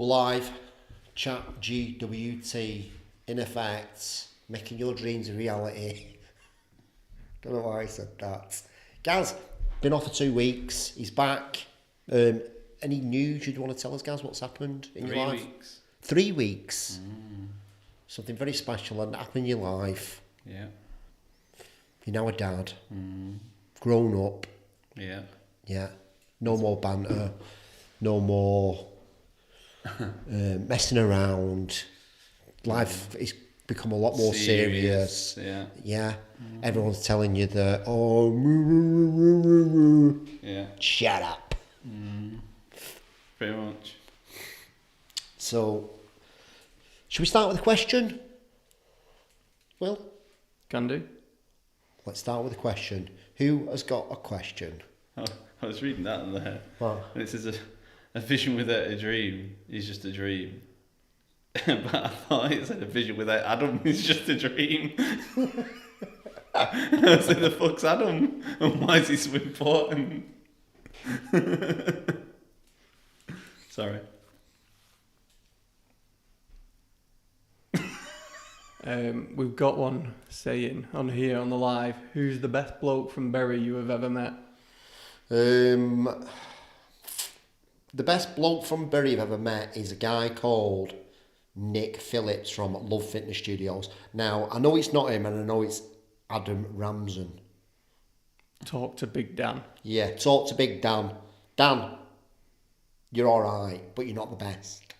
We're live. ChatGWT in effect, making your dreams a reality. Don't know why I said that. Gaz, been off for 2 weeks. He's back. Any news you'd want to tell us, Gaz? What's happened in your life? 3 weeks. 3 weeks. Something very special and happened in your life. Yeah. You're now a dad. Grown up. Yeah. Yeah. No more banter. No more messing around. Life is become a lot more serious. Yeah. Yeah. Everyone's telling you that, Yeah. shut up. Pretty much. So, should we start with a question? Will? Can do. Let's start with a question. Who has got a question? I was reading that in there. What? And it says a vision without a dream is just a dream. But I thought it said a vision without Adam is just a dream. I was like, the fuck's Adam? And why is he so important? Sorry. We've got one saying on here on the live, who's the best bloke from Bury you have ever met? The best bloke from Bury I've ever met is a guy called Nick Phillips from Love Fitness Studios. Now, I know it's not him and I know it's Adam Ramsden. Talk to Big Dan. Yeah, talk to Big Dan. Dan, you're alright, but you're not the best.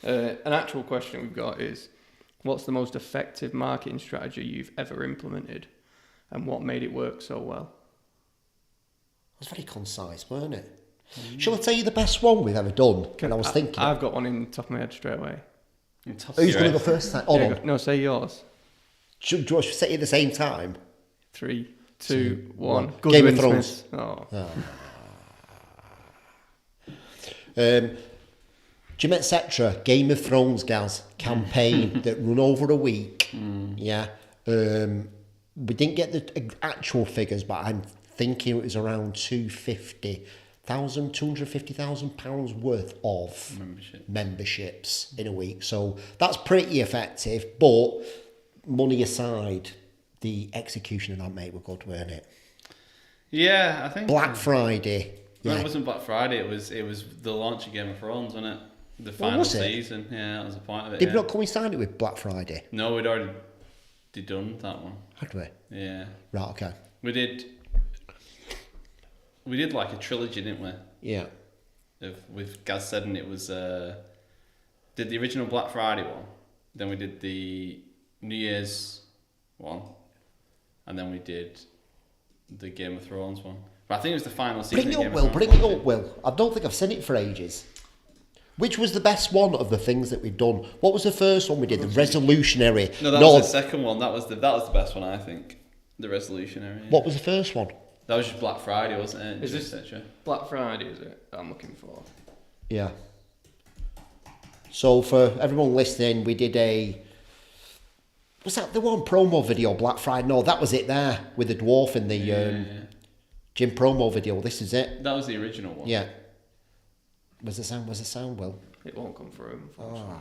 An actual question we've got is, what's the most effective marketing strategy you've ever implemented and what made it work so well? It was very concise, weren't it? Shall I tell you the best one we've ever done? And I was thinking. I've got one in the top of my head straight away. Who's going to go first? Hold on. No, say yours. Do you want to say it at the same time? 3, 2, 1. Game of Thrones. Smith. Oh. Jim Etc. Game of Thrones, Gaz, campaign that run over a week. Yeah. We didn't get the actual figures, but I'm thinking it was around £250,000 worth of memberships in a week. So that's pretty effective, but money aside, the execution of that, mate, were good, weren't it? Yeah, I think Black Friday. No, Yeah. it wasn't Black Friday. It was the launch of Game of Thrones, wasn't it? The final season. Yeah, that was the point of it. Did we not coincide it with Black Friday? No, we'd already done that one. Had we? Yeah. Right, okay. We did like a trilogy, didn't we? Yeah. With Gaz said, and it was did the original Black Friday one, then we did the New Year's one, and then we did the Game of Thrones one. But I think it was the final season. Bring it up, Will. I don't think I've seen it for ages. Which was the best one of the things that we've done? What was the first one we did? The Resolutionary. No, that was the second one. That was the best one, I think. The Resolutionary. Yeah. What was the first one? That was just Black Friday, wasn't it? Is this Black Friday, is it? That I'm looking for. Yeah. So for everyone listening, we did was that the one promo video, Black Friday? No, that was it there, with the dwarf in the gym promo video. This is it. That was the original one. Yeah. Was the sound, Will? It won't come through, unfortunately.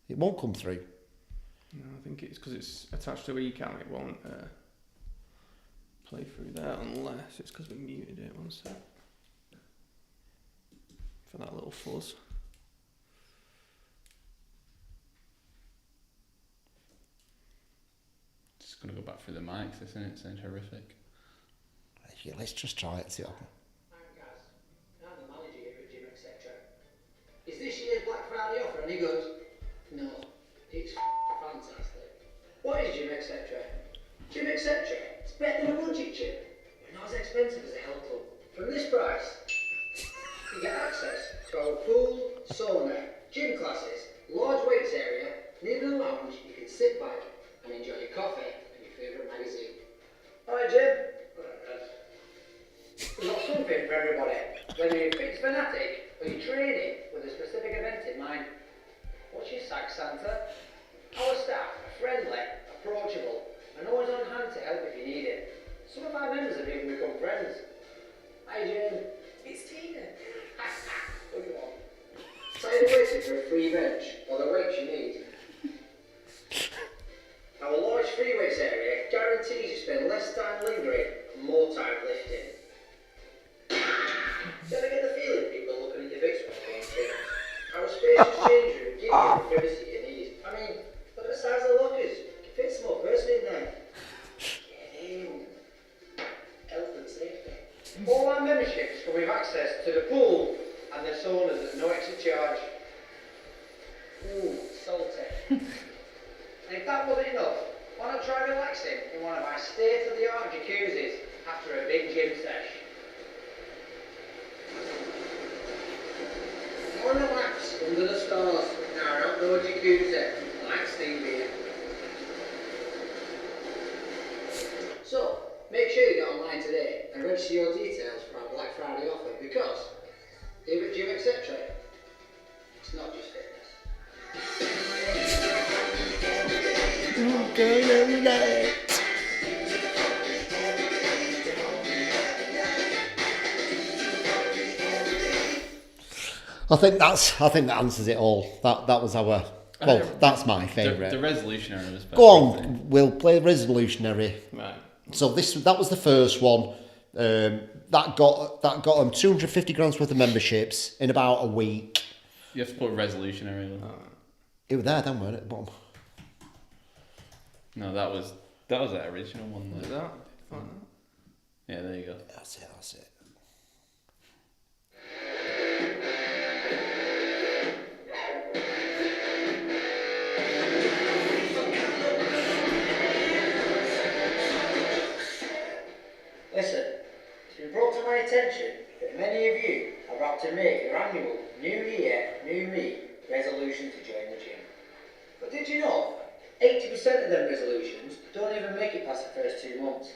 It won't come through. No, I think it's because it's attached to eCam. It won't play through there unless it's because we muted it. One sec. For that little fuzz. Just gonna go back through the mics, isn't it? It sounds horrific. Yeah, let's just try it. See what happens. Is this year's Black Friday offer any good? No, it's fantastic. What is Gym Etc? Gym Etc? It's better than a budget gym, but not as expensive as a health club. From this price, you get access to our pool, sauna, gym classes, large weights area, and even a lounge you can sit back and enjoy your coffee and your favourite magazine. Alright, Jim? We've got something for everybody. Whether you're a fitness fanatic or you're training with a specific event in mind. What's your sack, Santa? Our staff are friendly, approachable, and always on hand to help if you need it. Some of our members have even become friends. Hi, Jim. It's free weights area guarantees you spend less time lingering and more time lifting. Do you ever get the feeling people looking at your bits when you're doing things? Our spacious change room gives you the privacy you need. I mean, look at the size of the lockers. You can fit a small person in there. Get in. Health and safety. All our memberships come with access to the pool and the saunas at no extra charge. Ooh, salty. And if that wasn't enough, why not try relaxing in one of our state-of-the-art jacuzzis after a big gym sesh? Or relax under the stars in our outdoor jacuzzi, like Stevie. So, make sure you get online today and register your details for our Black Friday offer because, here at Gym Etc., it's not just fitness. I think that answers it all. That was our. Well, that's my favourite. The resolutionary was better. Go on, we'll play resolutionary. Right. So that was the first one. That got them 250 grams worth of memberships in about a week. You have to put resolutionary. It was there, then, weren't it? At the bottom. No, that was that original one. Is Though. that? Yeah, there you go. That's it. Listen, it's been brought to my attention that many of you are about to make your annual New Year, New Me resolution to join the gym. But did you know 80% of them resolutions don't even make it past the first 2 months?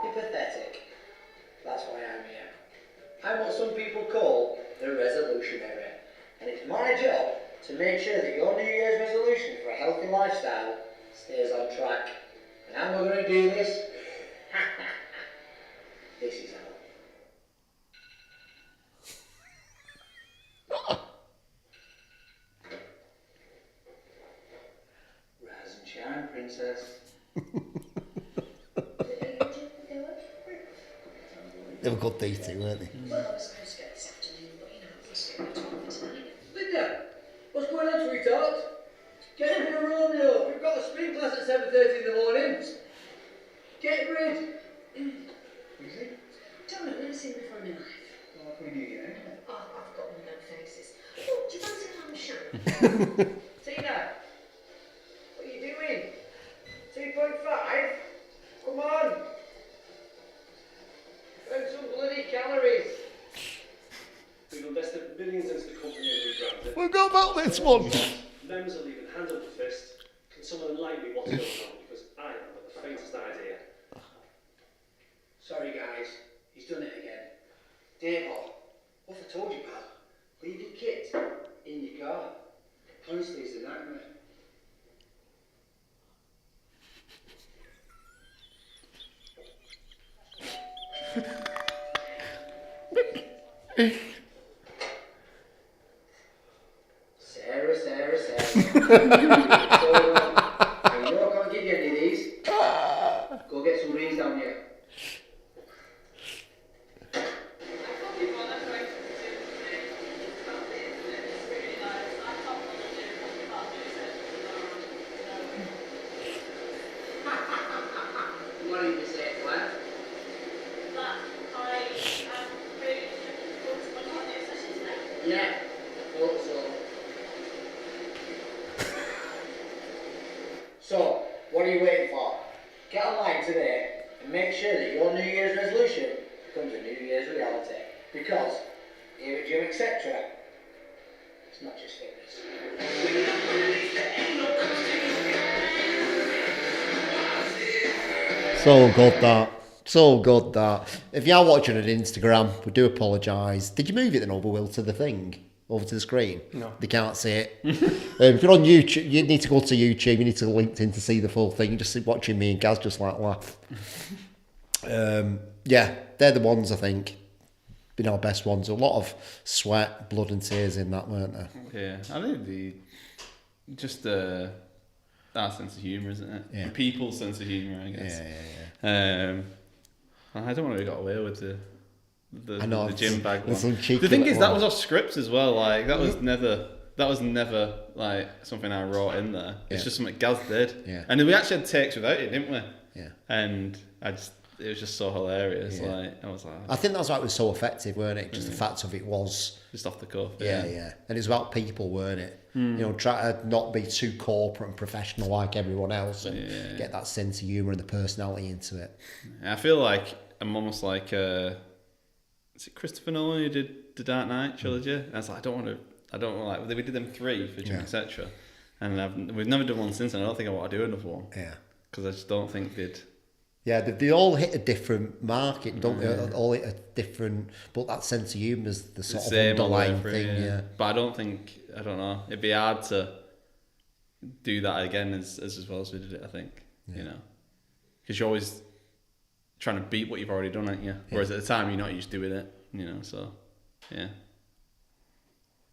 You're pathetic. That's why I'm here. I'm what some people call the resolutionary. And it's my job to make sure that your New Year's resolution for a healthy lifestyle stays on track. And how am I going to do this? This is how. Rise and shine, princess. They were good, these two, weren't they? Well, I was supposed to go this afternoon, but you know, I've just got to for tonight. Lydia, what's going on, sweetheart? Get in for a Romeo. We've got a spin class at 7:30 in the morning. Get rid. Easy. Don't know, never seen before in my life. Well, what can we do here? Oh, I've got one of them faces. Oh, do you fancy a lamb shank? Tina, what are you doing? 2.5? Come on. Burn some bloody calories. We've invested millions into the company and rebranded. We'll go about this one. Members are leaving hand over fist. Can someone enlighten me what's going on? Because I haven't got the faintest idea. Sorry, guys. He's done it again. Dave, what have I told you, pal? Leave your kit in your car. Honestly, it's a nightmare. Sarah. So, you know I can't give you any of these. Go get some rings down here. What did you say, Glenn? Yeah, I thought so. So, what are you waiting for? Get online today and make sure that your New Year's resolution becomes a New Year's reality. Because, here at Gym Etc., it's not just fitness. So good that. If you are watching on Instagram, we do apologise. Did you move it then over, Will, to the thing? Over to the screen? No. They can't see it. If you're on YouTube, you need to go to YouTube, you need to go to LinkedIn to see the full thing. You just see watching me and Gaz just like laugh. Yeah, they're the ones I think. Been our best ones. A lot of sweat, blood and tears in that, weren't there? Yeah, I think our sense of humour, isn't it? Yeah. People's sense of humour, I guess. Yeah. I don't want to get away with I know, the gym bag there's one. some cheeky The thing is, little that one. was off script as well. Like that was never like something I wrote in there. It's Yeah. just something Gaz did. Yeah. And we actually had takes without it, didn't we? Yeah. And it was just so hilarious. Yeah. Like I was like, I think that's why it was so effective, weren't it? Just the fact of it was, just off the cuff. yeah. And it's about people, weren't it? You know, try to not be too corporate and professional like everyone else, and get that sense of humour and the personality into it. I feel like I'm almost like, is it Christopher Nolan who did the Dark Knight trilogy? And I was like, I don't want like, we did them 3 for Jim, etc. And we've never done one since, and I don't think I want to do another one. Yeah. Because I just don't think they'd... Yeah, they all hit a different market, don't they? All hit a different, but that sense of humour is the sort of underlying thing, yeah. But I don't know, it'd be hard to do that again as well as we did it, I think, you know. Because you're always trying to beat what you've already done, aren't you? Whereas at the time, you're not used to doing it, you know, so, yeah.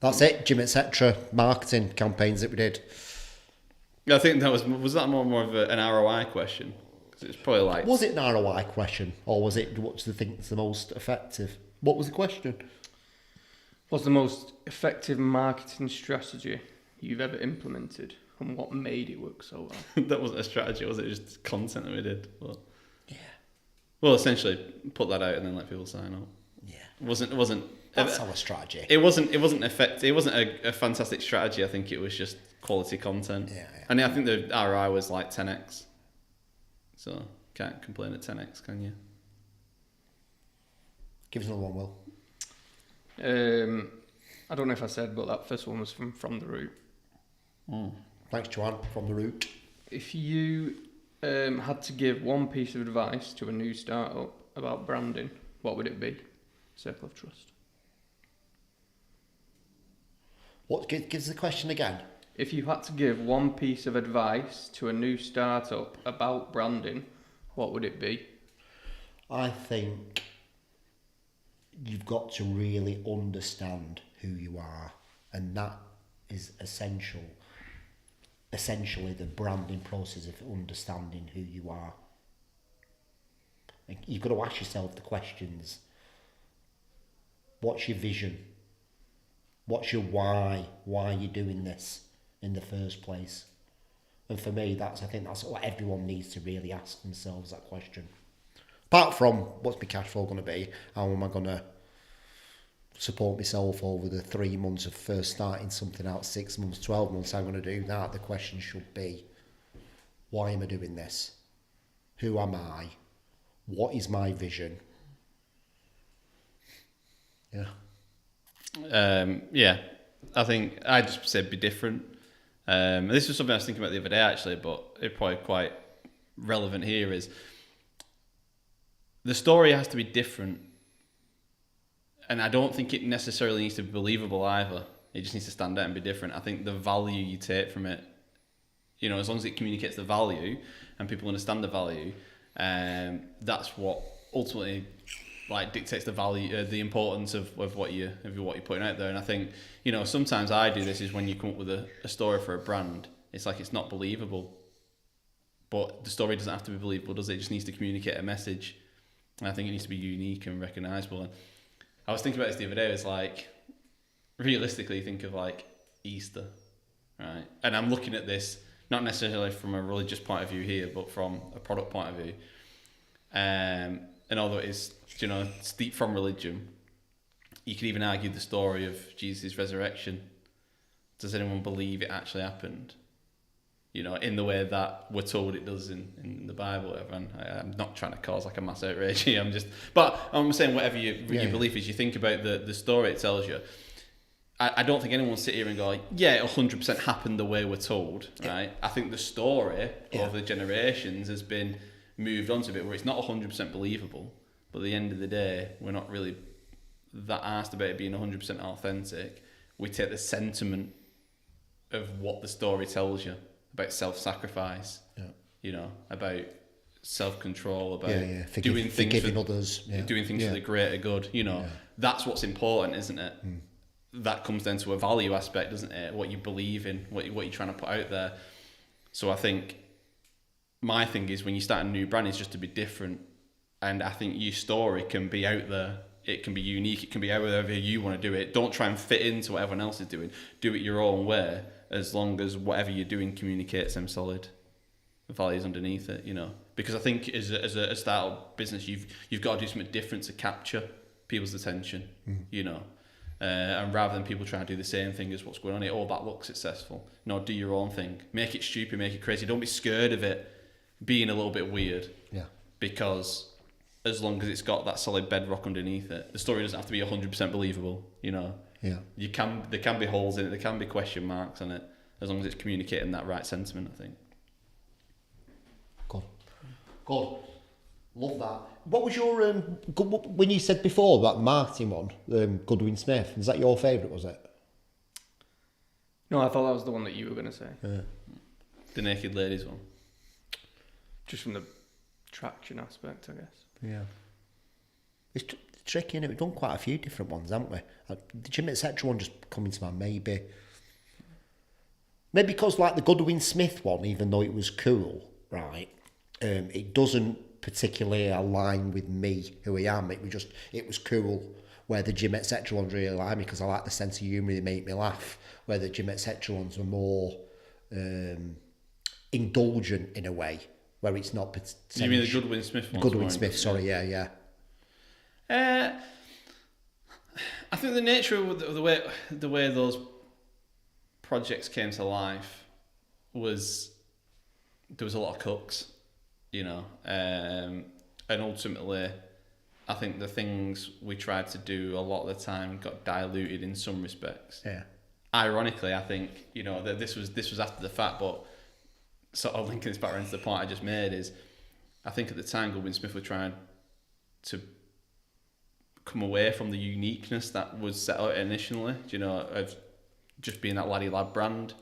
That's it, Jim, etc. Marketing campaigns that we did. I think that was that more of an ROI question? Because it's probably like... Was it an ROI question, or was it what do you think is the most effective? What was the question? What's the most effective marketing strategy you've ever implemented, and what made it work so well? That wasn't a strategy, was it? Just content that we did. But, yeah. Well, essentially, put that out and then let people sign up. Yeah. It wasn't. That's our strategy. It wasn't effective. It wasn't a fantastic strategy. I think it was just quality content. Yeah. And I think the ROI was like 10x. So can't complain at 10x, can you? Give us another one, Will. I don't know if I said, but that first one was from the root. Thanks, Joanne, from the root. If you had to give one piece of advice to a new startup about branding, what would it be? Circle of trust. What gives the question again? If you had to give one piece of advice to a new startup about branding, what would it be? I think you've got to really understand who you are, and that is essentially the branding process of understanding who you are. Like, you've got to ask yourself the questions. What's your vision? What's your why? Why are you doing this in the first place? And for me, I think that's what everyone needs to really ask themselves, that question. Apart from, what's my cash flow going to be? How am I going to support myself over the 3 months of first starting something out, 6 months, 12 months, how I'm going to do that? The question should be, why am I doing this? Who am I? What is my vision? Yeah. Yeah, I think I just said be different. This was something I was thinking about the other day actually, but it's probably quite relevant here is the story has to be different, and I don't think it necessarily needs to be believable either. It just needs to stand out and be different. I think the value you take from it, you know, as long as it communicates the value and people understand the value, that's what ultimately like dictates the value, the importance of what you're putting out there. And I think, you know, sometimes I do this is when you come up with a story for a brand, it's like it's not believable, but the story doesn't have to be believable, does it? It just needs to communicate a message, and I think it needs to be unique and recognisable. And I was thinking about this the other day. It's like, realistically, think of like Easter, right? And I'm looking at this not necessarily from a religious point of view here, but from a product point of view. And although it is, you know, steeped from religion, you could even argue the story of Jesus' resurrection. Does anyone believe it actually happened? You know, in the way that we're told it does in the Bible, whatever. And I'm not trying to cause like a mass outrage here. But I'm saying whatever your belief is, you think about the story it tells you. I don't think anyone will sit here and go, yeah, it 100% happened the way we're told, right? I think the story over the generations has been moved on to a bit where it's not 100% believable, but at the end of the day, we're not really that asked about it being 100% authentic. We take the sentiment of what the story tells you about self-sacrifice, you know, about self-control, about doing things for others, doing things for the greater good. You know, that's what's important, isn't it? That comes down to a value aspect, doesn't it? What you believe in, what you're trying to put out there. So I think my thing is when you start a new brand is just to be different, and I think your story can be out there. It can be unique. It can be however you want to do it. Don't try and fit into what everyone else is doing. Do it your own way, as long as whatever you're doing communicates them solid values underneath it. Because I think as a startup business, you've got to do something different to capture people's attention. And rather than people trying to do the same thing as what's going on here, that looks successful. No, do your own thing. Make it stupid. Make it crazy. Don't be scared of it being a little bit weird. Yeah. Because as long as it's got that solid bedrock underneath it, the story doesn't have to be 100% believable. Yeah. There can be holes in it. There can be question marks on it. As long as it's communicating that right sentiment, I think. Good. Love that. What was your when you said before that marketing one, Goodwin Smith? Is that your favourite? Was it? No, I thought that was the one that you were going to say. Yeah. The naked ladies one. Just from the traction aspect, I guess. Yeah. It's tricky, innit? We've done quite a few different ones, haven't we? The Gym Etc. one just coming to mind, maybe because like the Goodwin Smith one, even though it was cool, right? It doesn't particularly align with me, who I am. It was cool. Where the Gym Etc. ones really like me because I like the sense of humour, they make me laugh. Where the Gym Etc. ones were more indulgent in a way, where it's not. You mean the Goodwin Smith one? Goodwin Smith, sorry, yeah. I think the nature of the way those projects came to life was there was a lot of cooks, and ultimately, I think the things we tried to do a lot of the time got diluted in some respects. Yeah. Ironically, I think that this was after the fact, but sort of linking this back around to the point I just made is, I think at the time Goodwin Smith were trying to come away from the uniqueness that was set out initially, of just being that laddie lad brand,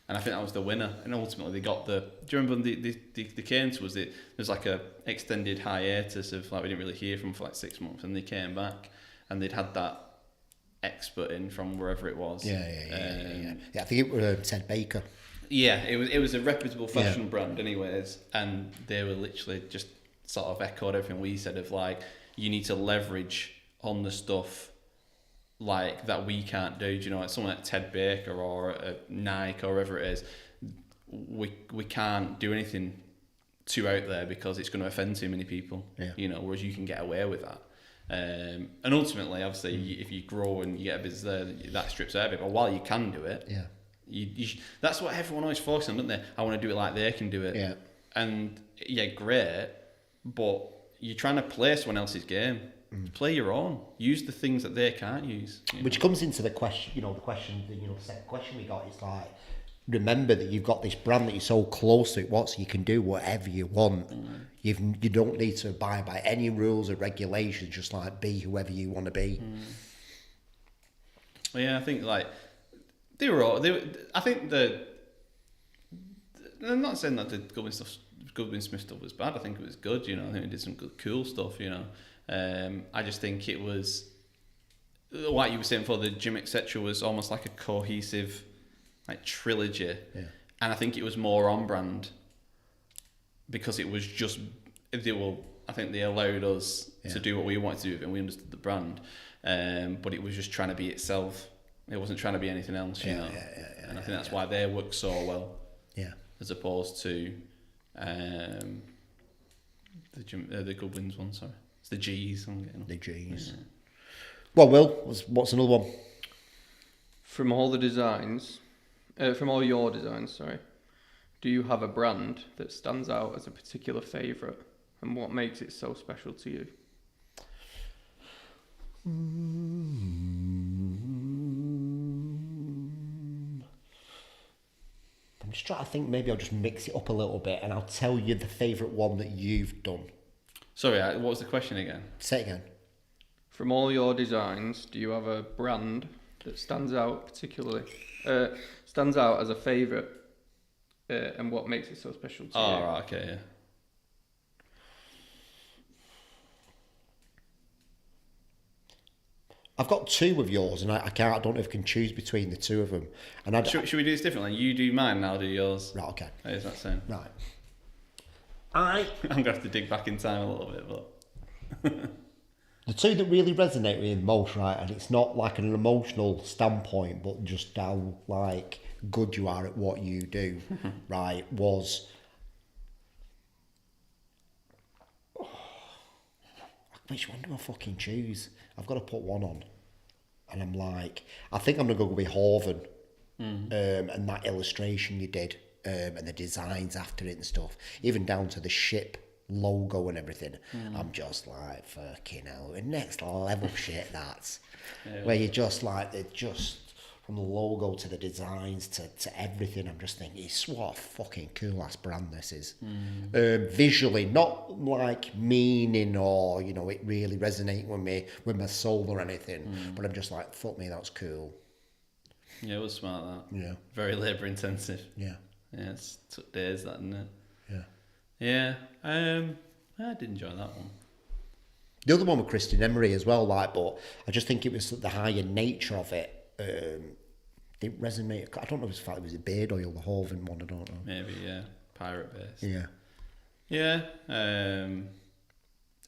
and I think that was the winner. And ultimately, they got the. Do you remember they came to us? There's like a extended hiatus of like we didn't really hear from for like 6 months, and they came back, and they'd had that expert in from wherever it was. Yeah. I think it was Ted Baker. Yeah, it was a reputable fashion brand, anyways, and they were literally just sort of echoed everything we said of like, you need to leverage on the stuff like that we can't do. Like someone like Ted Baker or Nike or whatever it is, we can't do anything too out there because it's going to offend too many people. Yeah. Whereas you can get away with that. And ultimately, obviously, if you grow and you get a business there, that strips out of it. But while you can do it, that's what everyone always focuses on, don't they? I want to do it like they can do it. Yeah. And great, but you're trying to play someone else's game. Play your own. Use the things that they can't use. Which comes into the question, the second question we got is like, remember that you've got this brand that you're so close to it, so you can do whatever you want. You don't need to abide by any rules or regulations, just like be whoever you want to be. Well, yeah, I think like they were all. I think I'm not saying that the Goodwin Smith stuff was bad. I think it was good. I think it did some good, cool stuff. I just think it was, like you were saying before, the Gym Etc. was almost like a cohesive, like trilogy, and I think it was more on brand because it was just I think they allowed us to do what we wanted to do, and we understood the brand, but it was just trying to be itself. It wasn't trying to be anything else, and I think that's why they work so well, as opposed to the Goodwins one. Sorry. It's the G's. I'm getting the G's. Yeah. Well, Will, what's another one? From all your designs, sorry, do you have a brand that stands out as a particular favourite, and what makes it so special to you? I'm just trying to think. Maybe I'll just mix it up a little bit, and I'll tell you the favourite one that you've done. Sorry, what was the question again? Say it again. From all your designs, do you have a brand that stands out particularly, stands out as a favourite, and what makes it so special to you? Oh, right, okay, yeah. I've got 2 of yours, and I don't know if I can choose between the 2 of them. And Should we do this differently? You do mine, and I'll do yours. Right, okay. How does that sound? Right. I'm going to have to dig back in time a little bit, but... The 2 that really resonate with me the most, right, and it's not like an emotional standpoint, but just how, like, good you are at what you do, right, was... Which one do I fucking choose? I've got to put one on. And I'm like, I think I'm going to go with Horven. And that illustration you did, and the designs after it and stuff, even down to the ship logo and everything. I'm just like, fucking hell, next level shit, that's. Where you're just like, it just... From the logo to the designs to everything, I'm just thinking, it's what a fucking cool ass brand this is. Visually, not like meaning or, you know, it really resonating with me, with my soul or anything, but I'm just like, fuck me, that's cool. Yeah, it was smart, that. Yeah. Very labour intensive. Yeah. Yeah, it took days, that, didn't it? Yeah. Yeah. I did enjoy that one. The other one with Christian Emery as well, like, but I just think it was the higher nature of it. It resonated. I don't know if it was a beard oil, the Horven one, I don't know. Maybe, yeah. Pirate based. Yeah. Yeah.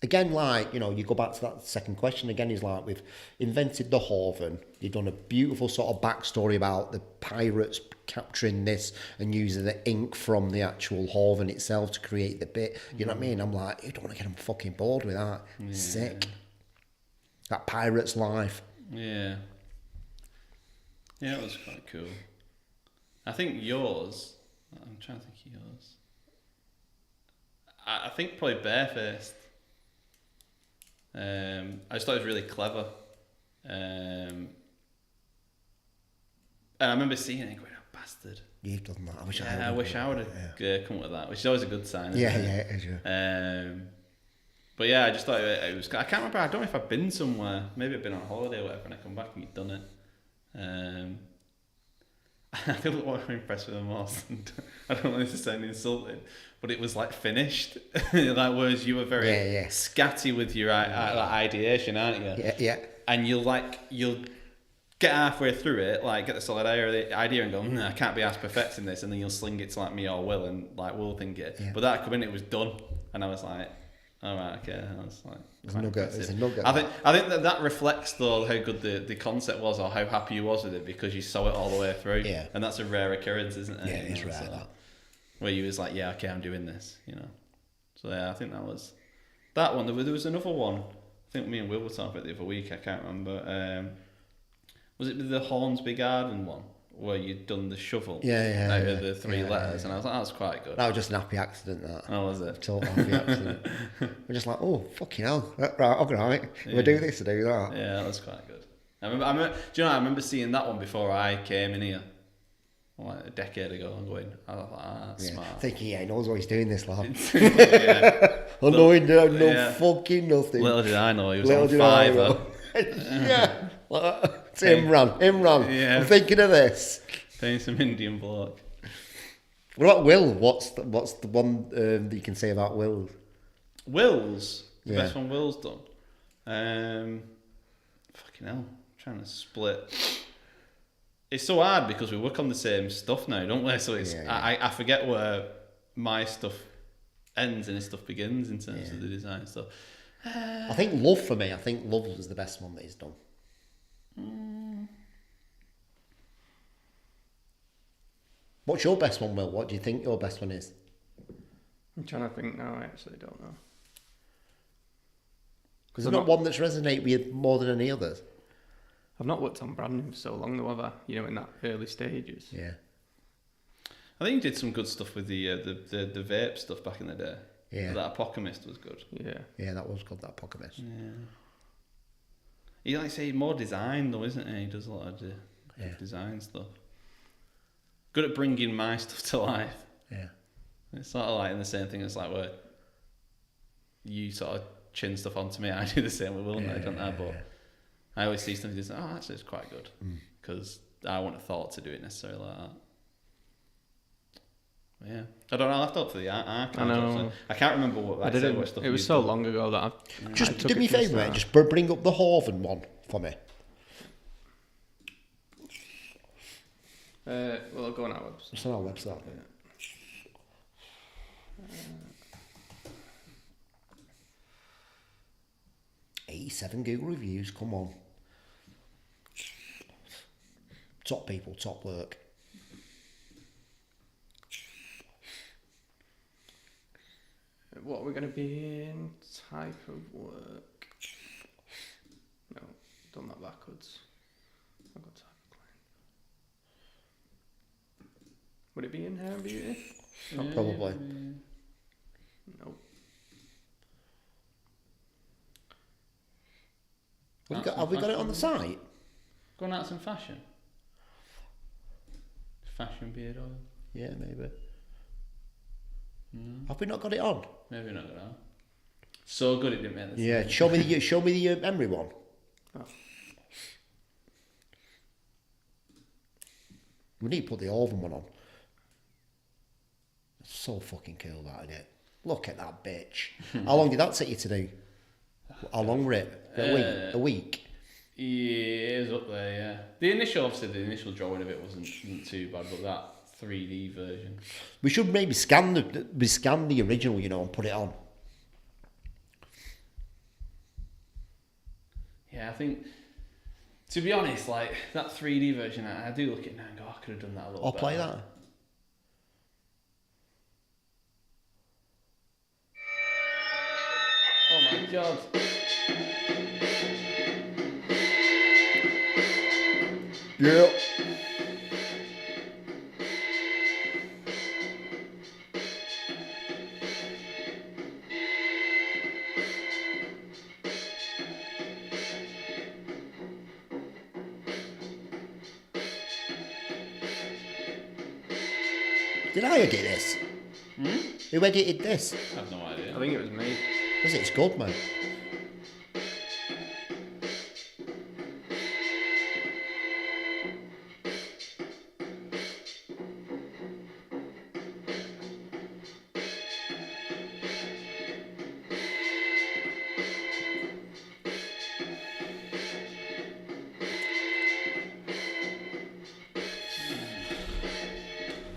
Again, like, you know, you go back to that second question again, is like, we've invented the Horven. You've done a beautiful sort of backstory about the pirates capturing this and using the ink from the actual Horven itself to create the bit. You know what I mean? I'm like, you don't want to get them fucking bored with that. Yeah. Sick. That pirate's life. Yeah. Yeah, it was quite cool. I think yours... I'm trying to think of yours. I think probably barefaced. I just thought it was really clever. And I remember seeing it and going, oh, bastard. You've done that. I wish I would have come up with that, which is always a good sign. Isn't Yeah, it? yeah, it is, yeah. But yeah, I just thought it was... I can't remember. I don't know if I've been somewhere. Maybe I've been on holiday or whatever, and I come back and you've done it. I think what I'm impressed with the most, and I don't want this to sound insulting, but it was like finished. Like, whereas you were very scatty with your ideation, aren't you? Yeah, yeah. And you'll get halfway through it, like get the solid idea and go, I can't be asked perfecting this, and then you'll sling it to like me or Will, and like Will think it. Yeah. But that come in, it was done, and I was like, all right, okay. I was like, it's a nugget. I think that reflects though how good the concept was, or how happy you was with it, because you saw it all the way through. Yeah. And that's a rare occurrence, isn't it? Yeah, it's rare, that. Where you was like, yeah, okay, I'm doing this, you know. So yeah, I think that was that one. There was another one. I think me and Will were talking about it the other week. I can't remember. Was it the Hornsby Garden one? Where you'd done the shovel out of the 3 letters, and I was like, that was quite good. That was just an happy accident, that. Oh, was it? Total happy accident. We're just like, oh, fucking hell. Right, alright. If I do this, I do that. Yeah, that was quite good. I remember seeing that one before I came in here, like a decade ago, and going, I was like, that's smart. Thinking, he knows what he's doing, this lad. Yeah. I know he know fucking nothing. Little did I know he was on Fiverr. Yeah. It's Imran. Yeah. I'm thinking of this. Paying some Indian bloke. What about Will? What's the one that you can say about Will? Will's? The best one Will's done? Fucking hell. I'm trying to split. It's so hard because we work on the same stuff now, don't we? So it's I forget where my stuff ends and his stuff begins in terms of the design stuff. I think Love for me. I think Love was the best one that he's done. What's your best one, Will? What do you think your best one is? I'm trying to think now. I actually don't know. Because there's not one that's resonated with you more than any others. I've not worked on branding for so long, though, have I? You know, in that early stages. Yeah. I think you did some good stuff with the vape stuff back in the day. Yeah. That Apocalypse was good. Yeah. Yeah, that was good, that Apocalypse. Yeah. He like say more design though, isn't he? He does a lot of design stuff. Good at bringing my stuff to life. Yeah. It's sort of like in the same thing as like where you sort of chin stuff onto me. I do the same with Will, don't I? But I always see stuff and just, oh, actually it's quite good. Because I wouldn't have thought to do it necessarily like that. But yeah. I don't know, I'll have to look for the archive. I know. I can't remember what I didn't. what stuff It was so long ago that I Just took do me a favour, mate. Just bring up the Horven one for me. Well, I'll go on our website. It's on our website. 87 Google reviews, come on. Top people, top work. What are we going to be in? Type of work. No, done that backwards. I've got type of client. Would it be in hair and beauty? Probably. No. Have we got it on the site? Going out some fashion. Fashion beard oil. Yeah, maybe. No. Have we not got it on? Maybe not gonna. So good it didn't make this. Yeah, show me the Emery one. Oh. We need to put the Orvan one on. It's so fucking cool, that, isn't it? Look at that bitch. How long did that take you to do? How long were it? A week? Yeah, it was up there, yeah. The initial drawing of it wasn't too bad, but that 3D version. We should maybe scan the original, and put it on. Yeah, I think, to be honest, like, that 3D version, I do look at it now and go, I could have done that a little I'll better. play that. Oh my god. Yeah. Did I edit this? Who edited this? I have no idea. I think it was me. Was it? It's good, man.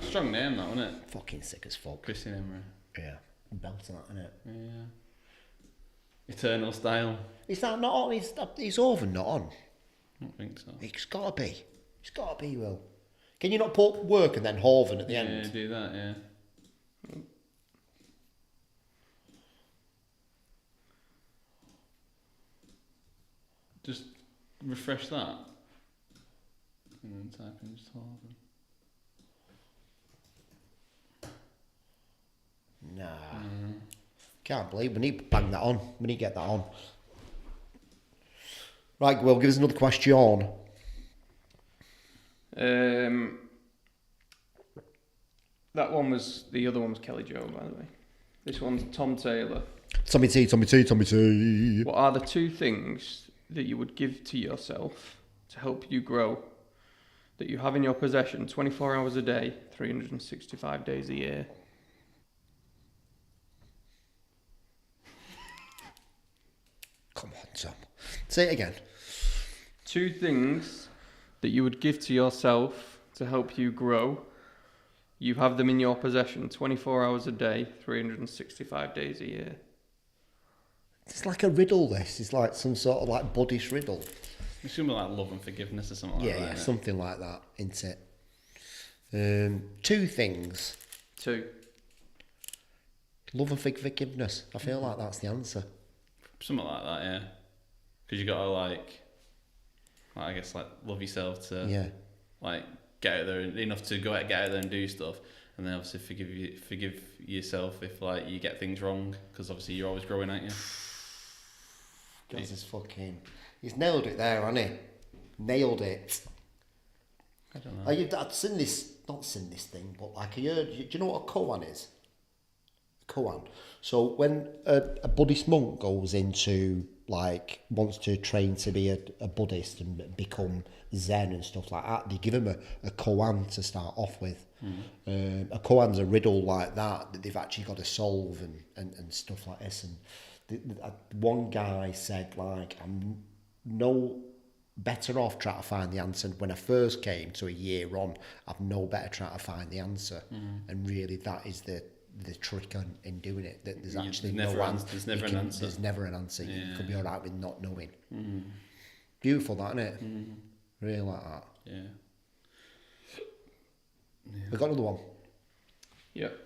Strong name, that, wasn't it? Fucking sick as fuck. Christian Emery. Yeah. Belting that, isn't it? Yeah. Eternal style. Is that not on? Is Orvan not on? I don't think so. It's got to be. It's got to be, Will. Can you not put work and then Horvan at the Yeah, end? do that, yeah. Just refresh that. And then type in just Harvard. Nah. Can't believe we need to bang that on. We need to get that on. Right, Will, give us another question. That one was, the other one was Kelly Joe, by the way. This one's Tom Taylor. Tommy T. What are the two things that you would give to yourself to help you grow, that you have in your possession 24 hours a day, 365 days a year? Come on, Tom. Say it again. Two things that you would give to yourself to help you grow. You have them in your possession 24 hours a day, 365 days a year. It's like a riddle, this. It's like some sort of like Buddhist riddle. It's going to be like love and forgiveness or something like that. Yeah, innit? something like that, isn't it? Two things. Two. Love and forgiveness. I feel like that's the answer. Something like that, yeah. Because you got to I guess love yourself to Yeah. Get out there enough to get out there and do stuff, and then obviously forgive yourself if you get things wrong, because obviously you're always growing, aren't you? Gaz is fucking... He's nailed it there, hasn't he? Nailed it. I don't know. I've seen this... Not seen this thing, but I heard... Do you know what a koan is? A koan. So when a Buddhist monk goes into... wants to train to be a Buddhist and become Zen and stuff like that, they give him a koan to start off with. A koan's a riddle like that they've actually got to solve and stuff like this. And one guy said, I'm no better off trying to find the answer. When I first came to a year on, I've no better trying to find the answer. And really that is the trick in doing it, that there's actually there's no never answer. there's never an answer. There's never an answer. You Yeah. could be alright with not knowing. Beautiful, that, isn't it? Really like that. Yeah. We've got another one. Yep.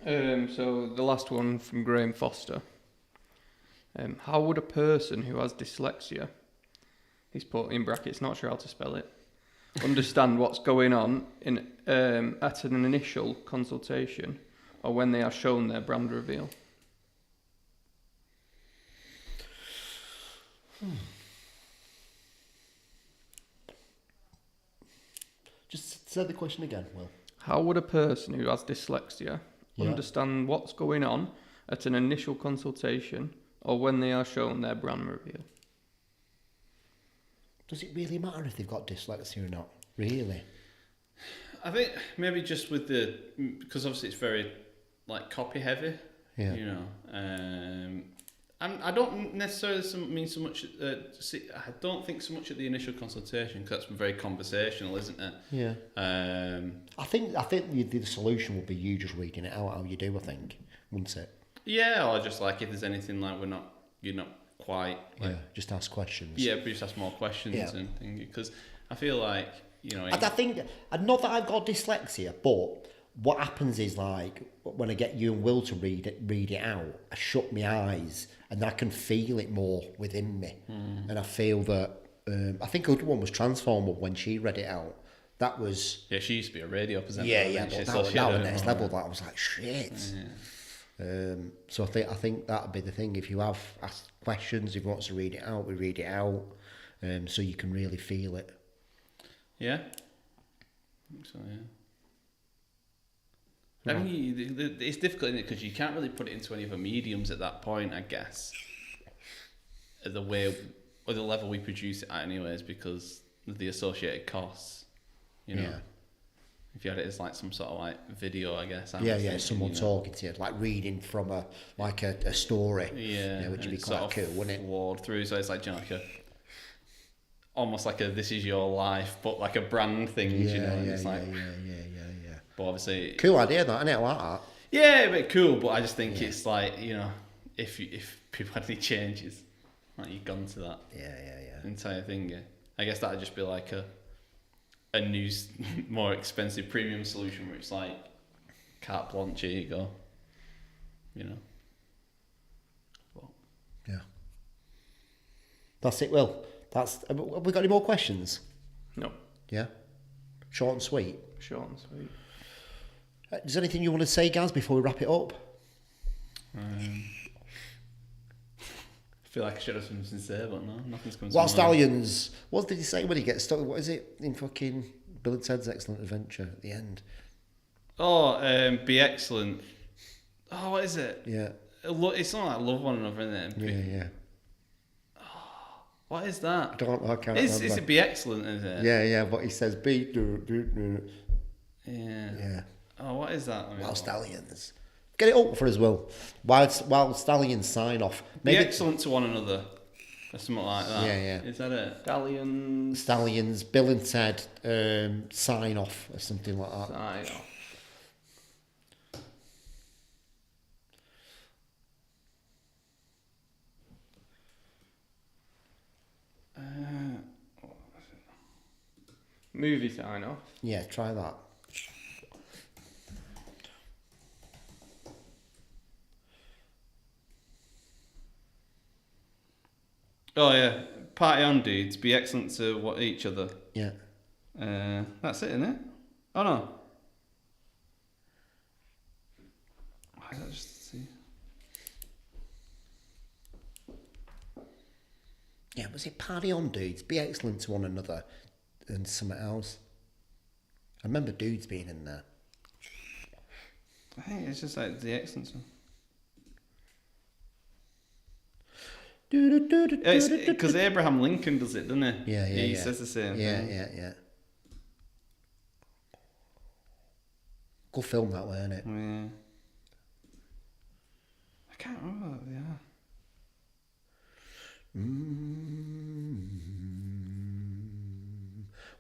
So the last one from Graham Foster. How would a person who has dyslexia, he's put in brackets, not sure how to spell it, understand what's going on in at an initial consultation or when they are shown their brand reveal? Just say the question again, Will. How would a person who has dyslexia Yeah. understand what's going on at an initial consultation or when they are shown their brand reveal? Does it really matter if they've got dyslexia or not? Really? I think maybe just with because obviously it's very like copy heavy. Yeah. You know. I don't necessarily mean so much. I don't think so much at the initial consultation because that's very conversational, isn't it? Yeah. I think the solution would be you just reading it out how you do. I think, wouldn't it? Yeah, or just like if there's anything like you're not quite. Like, Yeah. Just ask questions. Yeah, but just ask more questions and things because I feel like I think not that I've got dyslexia, but what happens is like when I get you and Will to read it out, I shut my eyes and I can feel it more within me, and I feel that. I think the other one was Transformer when she read it out. That was she used to be a radio presenter. yeah, wasn't she? but So that she was had next a- level. That I was like shit. Yeah. So I think that'd be the thing. If you have asked questions, if you want to read it out, we read it out, so you can really feel it. Yeah. I think so, yeah. I mean, it's difficult, isn't it? Because you can't really put it into any other mediums at that point, I guess. The way or the level we produce it at, anyways, because of the associated costs. You know, Yeah. if you had it as like some sort of like video, I guess. Someone talking to you, like reading from a story. Yeah, which would and be it's quite sort of cool, wouldn't it? Flowed through, so it's like, you know, like almost like a "This Is Your Life," but like a brand thing. Yeah, you know, and yeah, it's yeah, like, yeah. but obviously, Cool idea, that, isn't it? I like that. yeah, a bit cool. But I just think it's like, you know, if people had any changes, like you've gone to that Yeah. entire thing. Yeah, I guess that'd just be like a new, more expensive premium solution where it's like carte blanche, here you go. You know. Yeah. That's it, Will. Have we got any more questions? No. Yeah. Short and sweet. Short and sweet. Is there anything you want to say, Gaz, before we wrap it up? I feel like I should have something to say, but no, nothing's coming to Wild mind. Stallions. What did he say when he gets stuck? What is it in fucking Bill and Ted's Excellent Adventure at the end? Oh, be excellent. Oh, what is it? Yeah. It's not like love one another, isn't it? Yeah. What is that? I can't remember. Is it be excellent, is it? Yeah, but he says be do. Yeah. Yeah. Oh, what is that? I mean, Wild Stallions. Get it up for us, Will. Wild Stallions sign off. be excellent to one another. Or something like that. Yeah. Is that it? Stallions, Bill and Ted, sign off or something like that. Sign off. Movie sign off. Yeah, try that. Oh yeah. Party on, dudes. Be excellent to each other. Yeah. That's it, isn't it? Oh no. Why did I just see? Yeah, was it party on, dudes? Be excellent to one another and something else. I remember dudes being in there. I think it's just like the excellence one. It's because Abraham Lincoln does it, doesn't he? Yeah. He says the same thing. Yeah. Good film that way, isn't it? Yeah. I can't remember what they are.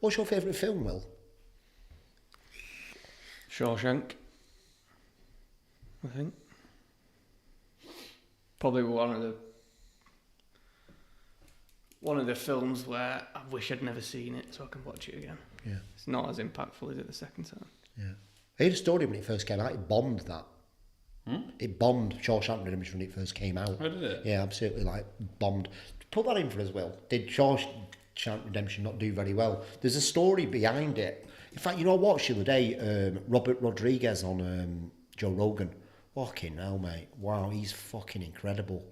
What's your favourite film, Will? Shawshank, I think. Probably one of the films where I wish I'd never seen it, so I can watch it again. Yeah. It's not as impactful as it the second time. Yeah. I heard a story when it first came out. It bombed that. It bombed Shawshank Redemption when it first came out. Oh, did it? Yeah, absolutely, like, bombed. Put that in for us, Will. Did Shawshank Redemption not do very well? There's a story behind it. In fact, you know, I watched the other day Robert Rodriguez on Joe Rogan. Fucking hell, mate. Wow, he's fucking incredible.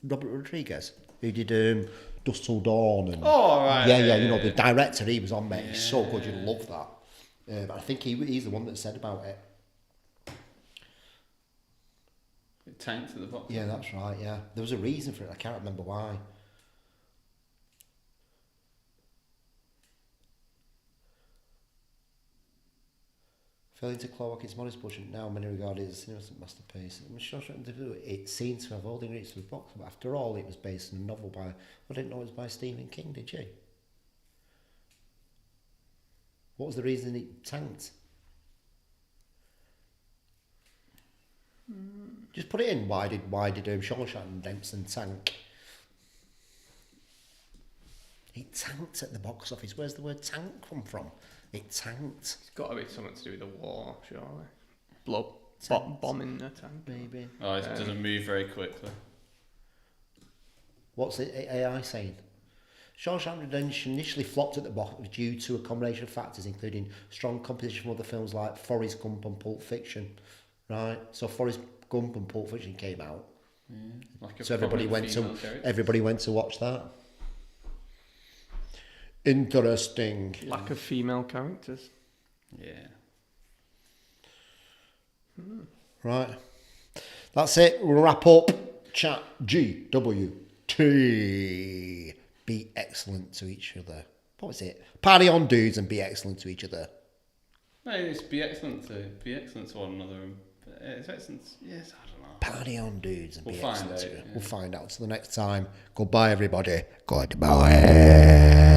Robert Rodriguez, who did Dusk Till Dawn. And, Oh, right. Yeah, you know, the director he was on, mate. He's so good, you'll love that. I think he's the one that said about it. It tanked at the box. Yeah, that's right, yeah. There was a reason for it, I can't remember why. Failing to claw its modest budget, now many regard it as an innocent masterpiece. It seems to have all the ingredients of the box, but after all, it was based on a novel by... I didn't know it was by Stephen King, did you? What was the reason it tanked? Just put it in. Why did Shawshank Redemption tank? It tanked at the box office. Where's the word tank come from? It tanked. It's got to be something to do with the war, surely. Bombing the tank. Maybe. Oh, it doesn't move very quickly. What's the AI saying? Shawshank Redemption initially flopped at the box office due to a combination of factors, including strong competition from other films like Forrest Gump and Pulp Fiction. Right, so Forrest Gump and Pulp Fiction came out, Like a so everybody prominent went female to watch that. Interesting. Lack of female characters. Yeah. Right, that's it. We'll wrap up. ChatGWT. Be excellent to each other. What was it? Party on, dudes, and be excellent to each other. No, it's be excellent to one another. It's excellent. Yes, I don't know. Party on, dudes, and We'll be find excellent to out, each other. yeah. We'll find out. Till the next time. Goodbye, everybody. Goodbye.